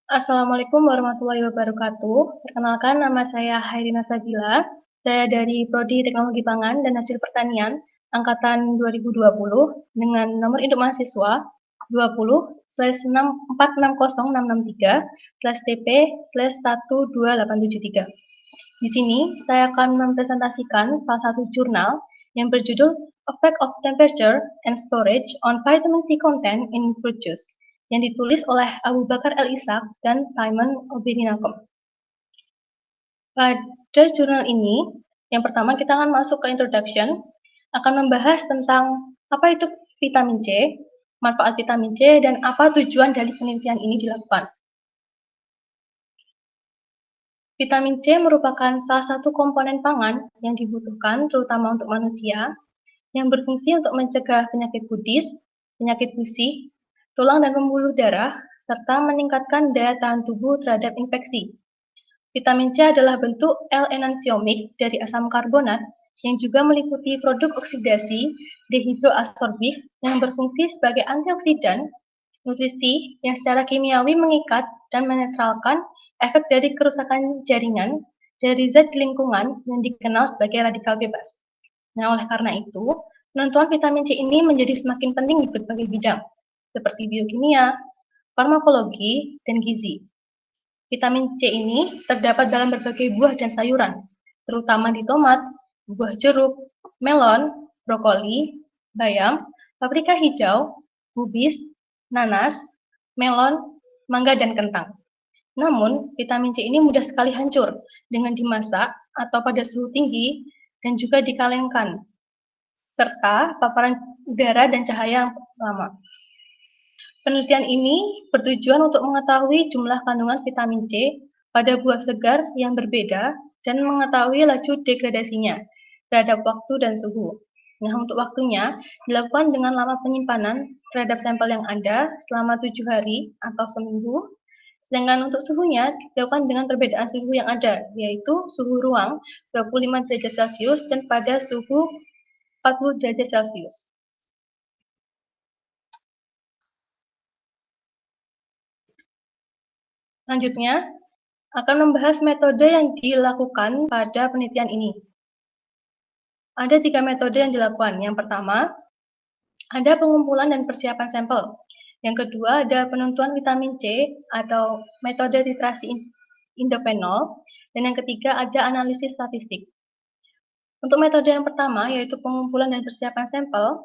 Assalamualaikum warahmatullahi wabarakatuh. Perkenalkan, nama saya Hairina Sabila. Saya dari Prodi Teknologi Pangan dan Hasil Pertanian angkatan 2020 dengan nomor induk mahasiswa 20/460663/TP/12873. Di sini saya akan mempresentasikan salah satu jurnal yang berjudul Effect of Temperature and Storage on Vitamin C Content in Fruit Juice yang ditulis oleh Abu Bakar El Ishaq dan Simon Oberinakom. Pada jurnal ini, yang pertama kita akan masuk ke introduction, akan membahas tentang apa itu vitamin C, manfaat vitamin C, dan apa tujuan dari penelitian ini dilakukan. Vitamin C merupakan salah satu komponen pangan yang dibutuhkan terutama untuk manusia, yang berfungsi untuk mencegah penyakit kudis, penyakit gusi, tulang dan pembuluh darah, serta meningkatkan daya tahan tubuh terhadap infeksi. Vitamin C adalah bentuk L-enantiomik dari asam karbonat yang juga meliputi produk oksidasi dehidroasorbik yang berfungsi sebagai antioksidan, nutrisi yang secara kimiawi mengikat dan menetralkan efek dari kerusakan jaringan dari zat lingkungan yang dikenal sebagai radikal bebas. Nah, oleh karena itu, penentuan vitamin C ini menjadi semakin penting di berbagai bidang, seperti biokimia, farmakologi, dan gizi. Vitamin C ini terdapat dalam berbagai buah dan sayuran, terutama di tomat, buah jeruk, melon, brokoli, bayam, paprika hijau, kubis, nanas, melon, mangga, dan kentang. Namun, vitamin C ini mudah sekali hancur dengan dimasak atau pada suhu tinggi dan juga dikalengkan, serta paparan udara dan cahaya yang lama. Penelitian ini bertujuan untuk mengetahui jumlah kandungan vitamin C pada buah segar yang berbeda dan mengetahui laju degradasinya terhadap waktu dan suhu. Nah, untuk waktunya dilakukan dengan lama penyimpanan terhadap sampel yang ada selama 7 hari atau seminggu. Sedangkan untuk suhunya dilakukan dengan perbedaan suhu yang ada, yaitu suhu ruang 25 derajat Celcius dan pada suhu 40 derajat Celcius. Selanjutnya, akan membahas metode yang dilakukan pada penelitian ini. Ada 3 metode yang dilakukan. Yang pertama, ada pengumpulan dan persiapan sampel. Yang kedua, ada penentuan vitamin C atau metode titrasi indofenol. Dan yang ketiga, ada analisis statistik. Untuk metode yang pertama, yaitu pengumpulan dan persiapan sampel,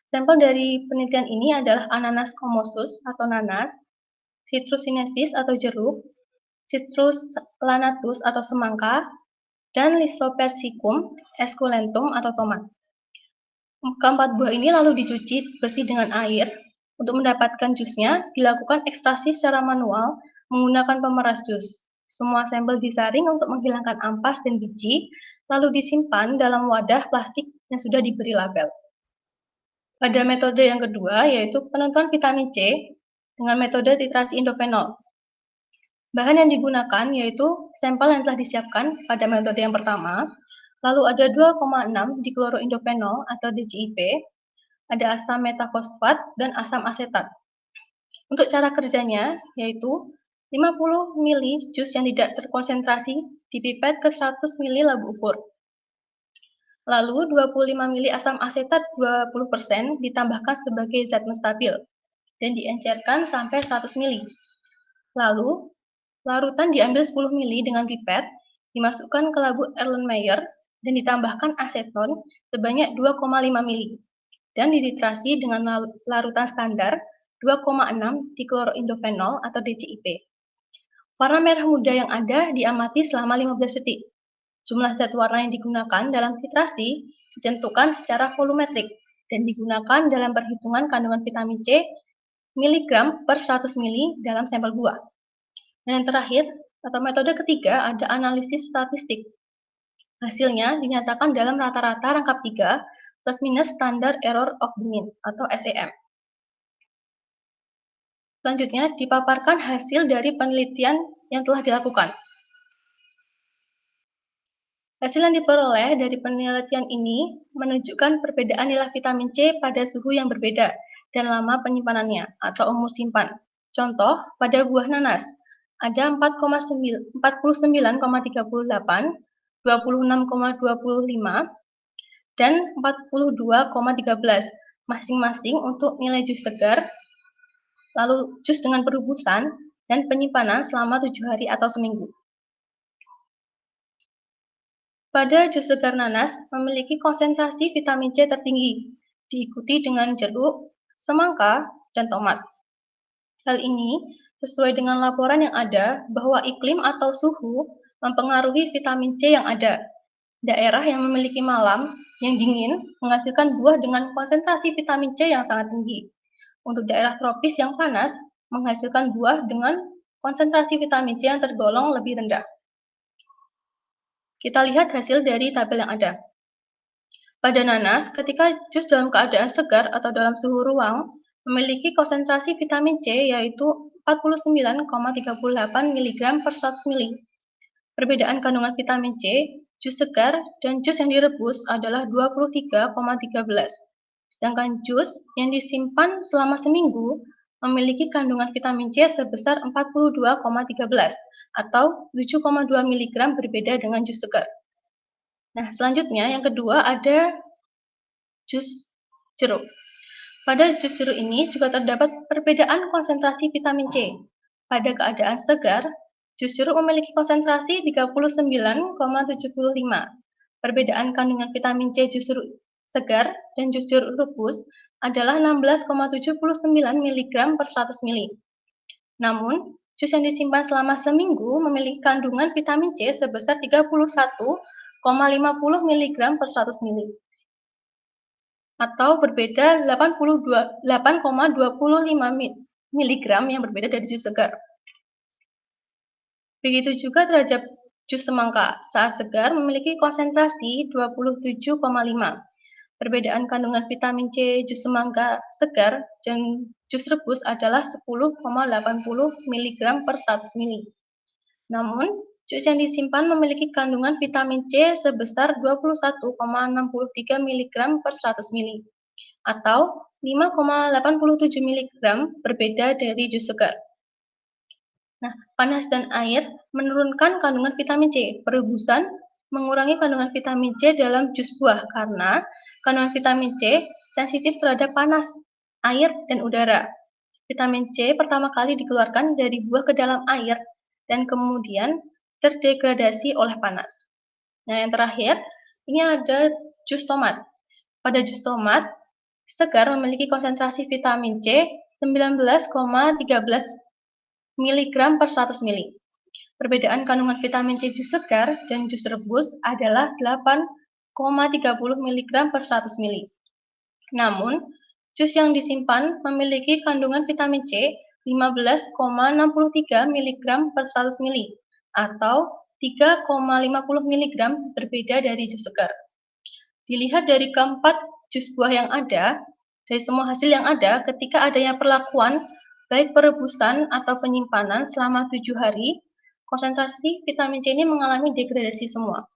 sampel dari penelitian ini adalah ananas komosus atau nanas, citrus sinensis atau jeruk, citrus lanatus atau semangka, dan Lysopersicum esculentum atau tomat. Keempat buah ini lalu dicuci bersih dengan air. Untuk mendapatkan jusnya, dilakukan ekstraksi secara manual menggunakan pemeras jus. Semua sampel disaring untuk menghilangkan ampas dan biji, lalu disimpan dalam wadah plastik yang sudah diberi label. Pada metode yang kedua, yaitu penentuan vitamin C dengan metode titrasi indofenol. Bahan yang digunakan yaitu sampel yang telah disiapkan pada metode yang pertama, lalu ada 2,6 dikloroindofenol atau DCIP, ada asam metafosfat dan asam asetat. Untuk cara kerjanya yaitu 50 ml jus yang tidak terkonsentrasi dipipet ke 100 ml labu ukur. Lalu 25 ml asam asetat 20% ditambahkan sebagai zat menstabil dan diencerkan sampai 100 ml. Lalu larutan diambil 10 ml dengan pipet, dimasukkan ke labu Erlenmeyer dan ditambahkan aseton sebanyak 2,5 ml dan dititrasi dengan larutan standar 2,6 dikloroindofenol atau DCIP. Warna merah muda yang ada diamati selama 15 detik. Jumlah zat warna yang digunakan dalam titrasi ditentukan secara volumetrik dan digunakan dalam perhitungan kandungan vitamin C miligram per 100 ml dalam sampel buah. Dan yang terakhir, atau metode ketiga, ada analisis statistik. Hasilnya dinyatakan dalam rata-rata rangkap 3 plus minus standar error of the mean atau SEM. Selanjutnya, dipaparkan hasil dari penelitian yang telah dilakukan. Hasil yang diperoleh dari penelitian ini menunjukkan perbedaan nilai vitamin C pada suhu yang berbeda dan lama penyimpanannya atau umur simpan. Contoh, pada buah nanas, ada 49,38, 26,25, dan 42,13, masing-masing untuk nilai jus segar, lalu jus dengan perebusan, dan penyimpanan selama 7 hari atau seminggu. Pada jus segar nanas memiliki konsentrasi vitamin C tertinggi, diikuti dengan jeruk, semangka, dan tomat. Hal ini sesuai dengan laporan yang ada bahwa iklim atau suhu mempengaruhi vitamin C yang ada. Daerah yang memiliki malam yang dingin menghasilkan buah dengan konsentrasi vitamin C yang sangat tinggi. Untuk daerah tropis yang panas menghasilkan buah dengan konsentrasi vitamin C yang tergolong lebih rendah. Kita lihat hasil dari tabel yang ada. Pada nanas, ketika jus dalam keadaan segar atau dalam suhu ruang, memiliki konsentrasi vitamin C yaitu 49,38 mg per 100 ml. Perbedaan kandungan vitamin C, jus segar dan jus yang direbus adalah 23,13. Sedangkan jus yang disimpan selama seminggu memiliki kandungan vitamin C sebesar 42,13 atau 7,2 mg berbeda dengan jus segar. Nah, selanjutnya yang kedua ada jus jeruk. Pada jus jeruk ini juga terdapat perbedaan konsentrasi vitamin C. Pada keadaan segar, jus jeruk memiliki konsentrasi 39,75. Perbedaan kandungan vitamin C jus jeruk segar dan jus jeruk rebus adalah 16,79 mg per 100 ml. Namun, jus yang disimpan selama seminggu memiliki kandungan vitamin C sebesar 31,50 mg per 100 ml. Atau berbeda 8,25 mg yang berbeda dari jus segar. Begitu juga terhadap jus semangka. Saat segar memiliki konsentrasi 27,5. Perbedaan kandungan vitamin C jus semangka segar dan jus rebus adalah 10,80 mg per 100 ml. Namun, jus yang disimpan memiliki kandungan vitamin C sebesar 21,63 mg per 100 ml atau 5,87 mg berbeda dari jus segar. Nah, panas dan air menurunkan kandungan vitamin C. Perebusan mengurangi kandungan vitamin C dalam jus buah karena kandungan vitamin C sensitif terhadap panas, air, dan udara. Vitamin C pertama kali dikeluarkan dari buah ke dalam air dan kemudian terdegradasi oleh panas. Nah, yang terakhir, ini ada jus tomat. Pada jus tomat, segar memiliki konsentrasi vitamin C 19,13 mg per 100 ml. Perbedaan kandungan vitamin C jus segar dan jus rebus adalah 8,30 mg per 100 ml. Namun, jus yang disimpan memiliki kandungan vitamin C 15,63 mg per 100 ml atau 3,50 mg berbeda dari jus segar. Dilihat dari keempat jus buah yang ada, dari semua hasil yang ada, ketika adanya perlakuan baik perebusan atau penyimpanan selama 7 hari, konsentrasi vitamin C ini mengalami degradasi semua.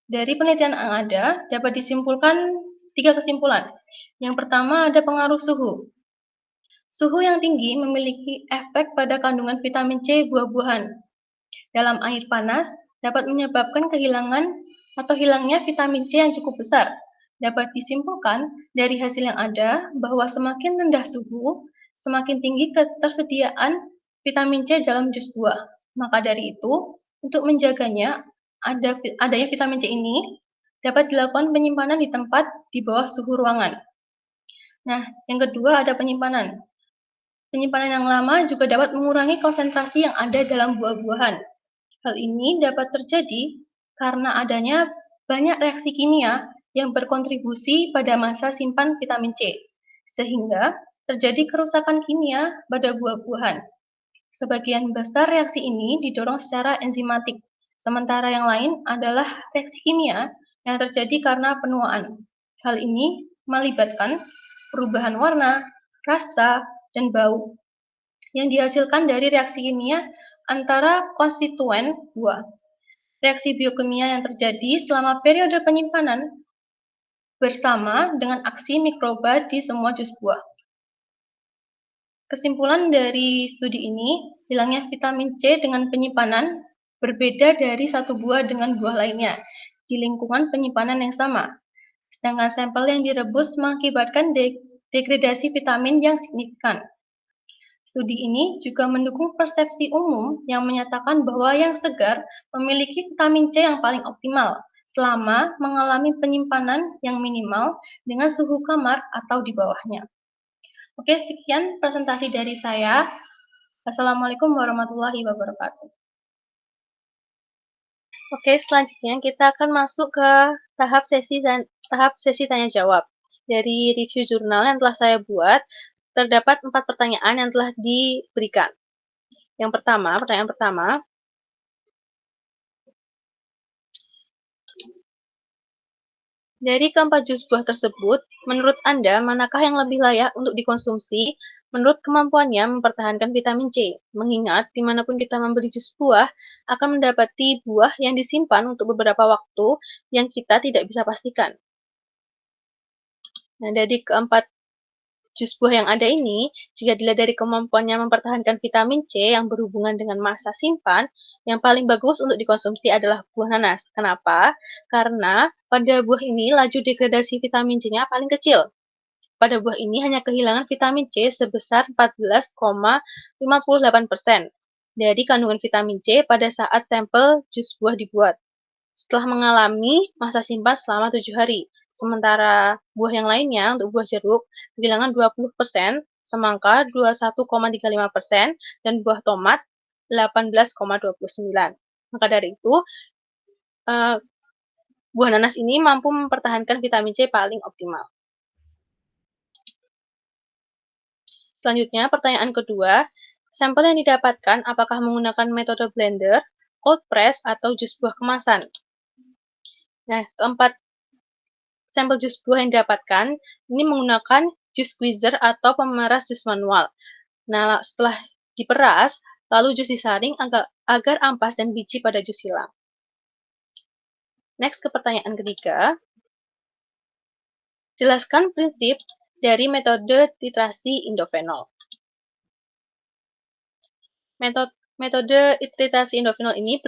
Dari penelitian yang ada, dapat disimpulkan 3 kesimpulan. Yang pertama ada pengaruh suhu. Suhu yang tinggi memiliki efek pada kandungan vitamin C buah-buahan. Dalam air panas, dapat menyebabkan kehilangan atau hilangnya vitamin C yang cukup besar. Dapat disimpulkan dari hasil yang ada bahwa semakin rendah suhu, semakin tinggi ketersediaan vitamin C dalam jus buah. Maka dari itu, untuk menjaganya, adanya vitamin C ini dapat dilakukan penyimpanan di tempat di bawah suhu ruangan. Nah, yang kedua ada penyimpanan. Penyimpanan yang lama juga dapat mengurangi konsentrasi yang ada dalam buah-buahan. Hal ini dapat terjadi karena adanya banyak reaksi kimia yang berkontribusi pada masa simpan vitamin C, sehingga terjadi kerusakan kimia pada buah-buahan. Sebagian besar reaksi ini didorong secara enzimatik, sementara yang lain adalah reaksi kimia yang terjadi karena penuaan. Hal ini melibatkan perubahan warna, rasa, dan bau yang dihasilkan dari reaksi kimia antara konstituen buah. Reaksi biokimia yang terjadi selama periode penyimpanan bersama dengan aksi mikroba di semua jus buah. Kesimpulan dari studi ini, hilangnya vitamin C dengan penyimpanan berbeda dari satu buah dengan buah lainnya di lingkungan penyimpanan yang sama. Sedangkan sampel yang direbus mengakibatkan degradasi vitamin yang signifikan. Studi ini juga mendukung persepsi umum yang menyatakan bahwa yang segar memiliki vitamin C yang paling optimal selama mengalami penyimpanan yang minimal dengan suhu kamar atau di bawahnya. Oke, sekian presentasi dari saya. Assalamualaikum warahmatullahi wabarakatuh. Oke, selanjutnya kita akan masuk ke tahap sesi tanya jawab. Dari review jurnal yang telah saya buat, terdapat 4 pertanyaan yang telah diberikan. Pertanyaan pertama, dari keempat jus buah tersebut, menurut Anda, manakah yang lebih layak untuk dikonsumsi menurut kemampuannya mempertahankan vitamin C? Mengingat, dimanapun kita membeli jus buah, akan mendapati buah yang disimpan untuk beberapa waktu yang kita tidak bisa pastikan. Nah, dari keempat jus buah yang ada ini, jika dilihat dari kemampuannya mempertahankan vitamin C yang berhubungan dengan masa simpan, yang paling bagus untuk dikonsumsi adalah buah nanas. Kenapa? Karena pada buah ini laju degradasi vitamin C-nya paling kecil. Pada buah ini hanya kehilangan vitamin C sebesar 14,58% dari kandungan vitamin C pada saat sampel jus buah dibuat, setelah mengalami masa simpan selama 7 hari. Sementara buah yang lainnya, untuk buah jeruk, kehilangan 20%, semangka 21,35%, dan buah tomat 18,29%. Maka dari itu, buah nanas ini mampu mempertahankan vitamin C paling optimal. Selanjutnya, pertanyaan kedua, sampel yang didapatkan apakah menggunakan metode blender, cold press, atau jus buah kemasan? Nah, keempat sampel jus buah yang didapatkan ini menggunakan jus squeezer atau pemeras jus manual. Nah, setelah diperas, lalu jus disaring agar ampas dan biji pada jus hilang. Next ke pertanyaan ketiga. Jelaskan prinsip dari metode titrasi indofenol. Metode titrasi indofenol ini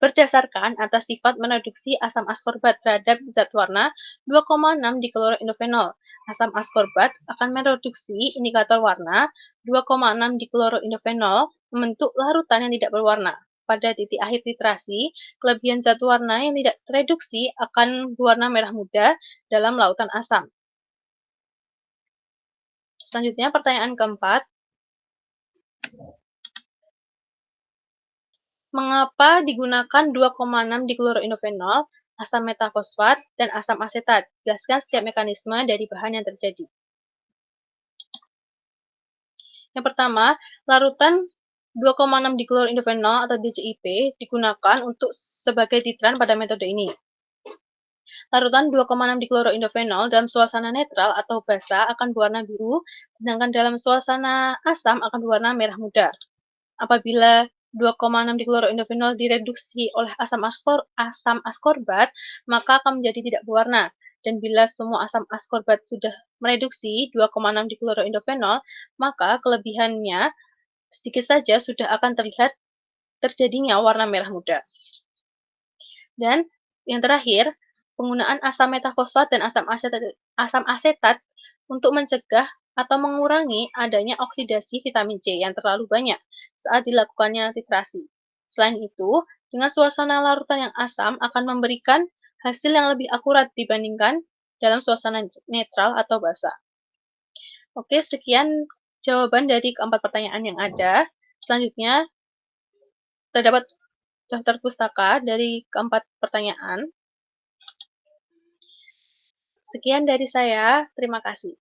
berdasarkan atas sifat mereduksi asam askorbat terhadap zat warna 2,6 dikloroindofenol. Asam askorbat akan mereduksi indikator warna 2,6 dikloroindofenol membentuk larutan yang tidak berwarna. Pada titik akhir titrasi, kelebihan zat warna yang tidak tereduksi akan berwarna merah muda dalam lautan asam. Selanjutnya, pertanyaan keempat. Mengapa digunakan 2,6 dikloroindofenol, asam metafosfat, dan asam asetat? Jelaskan setiap mekanisme dari bahan yang terjadi. Yang pertama, larutan 2,6 dikloroindofenol atau DCIP digunakan untuk sebagai titran pada metode ini. Larutan 2,6 dikloroindofenol dalam suasana netral atau basah akan berwarna biru, sedangkan dalam suasana asam akan berwarna merah muda. Apabila 2,6 dikloroindofenol direduksi oleh asam askorbat, maka akan menjadi tidak berwarna. Dan bila semua asam askorbat sudah mereduksi 2,6 dikloroindofenol, maka kelebihannya sedikit saja sudah akan terlihat terjadinya warna merah muda. Dan yang terakhir, penggunaan asam metafosfat dan asam asetat untuk mencegah atau mengurangi adanya oksidasi vitamin C yang terlalu banyak saat dilakukannya titrasi. Selain itu, dengan suasana larutan yang asam akan memberikan hasil yang lebih akurat dibandingkan dalam suasana netral atau basah. Oke, sekian jawaban dari keempat pertanyaan yang ada. Selanjutnya, terdapat daftar pustaka dari keempat pertanyaan. Sekian dari saya, terima kasih.